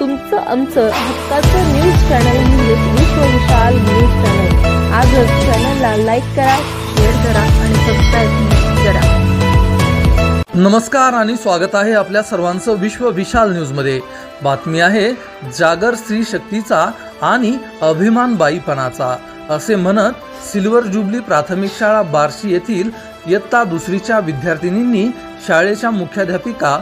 तुमचं आमचं हक्काचं न्यूज चॅनल म्हणजे विश्व विशाल न्यूज चॅनल। आजच चॅनलला लाईक करा, शेअर करा आणि सबस्क्राईब करा। नमस्कार आणि स्वागत आहे आपल्या सर्वांचं विश्व विशाल न्यूजमध्ये। बातमी आहे जागर स्त्री शक्तीचा आणि अभिमान बाईपणाचा, असे म्हणत सिल्वर जुबली प्राथमिक शाळा बार्शी येथील इयत्ता दुसरीच्या विद्यार्थिनींनी शाळेच्या मुख्याध्यापिका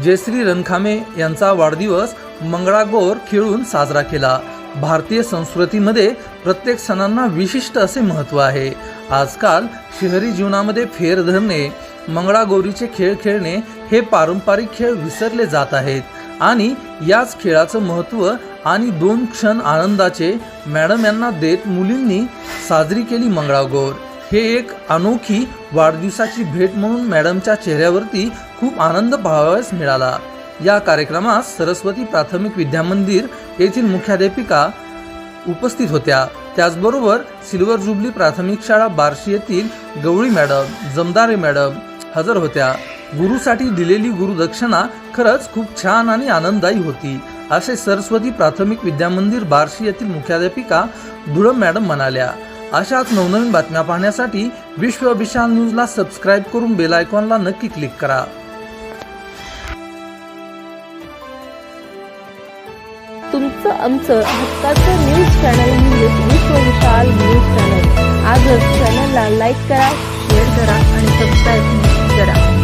जयश्री रणखामे यांचा वाढदिवस मंगळागौर खेळून साजरा केला। भारतीय संस्कृतीमध्ये प्रत्येक सणांना विशिष्ट असे महत्त्व आहे। आजकाल शहरी जीवनामध्ये फेर धरणे, मंगळागौरीचे खेळ खेळणे हे पारंपरिक खेळ विसरले जात आहेत आणि याच खेळाचं महत्त्व आणि 2 क्षण आनंदाचे मॅडम यांना देत मुलींनी साजरी केली मंगळागौर। हे एक अनोखी वाढदिवसाची भेट म्हणून मॅडमच्या चेहऱ्यावरती खूप आनंद पाहावयास मिळाला। या कार्यक्रमात सरस्वती प्राथमिक विद्यामंदिर येथील मुख्याध्यापिका उपस्थित होत्या। त्याचबरोबर सिल्वर जुबली प्राथमिक शाळा बार्शी येथील गवळी मॅडम, जमदारे मॅडम हजर होत्या। गुरुसाठी दिलेली गुरुदक्षिणा खरंच खूप छान आणि आनंददायी होती, असे सरस्वती प्राथमिक विद्यामंदिर बार्शी येथील मुख्याध्यापिका धुळम मॅडम म्हणाल्या। अशाच नवनवीन बातम्या पाहण्यासाठी विश्व विशाल न्यूजला सबस्क्राईब करून बेल आयकॉनला नक्की क्लिक करा। तुमचं आमचं हक्काचं न्यूज चॅनल म्हणजे विश्व विशाल न्यूज चॅनल। आजच चॅनलला लाईक करा, शेअर करा आणि सबस्क्राईब करा।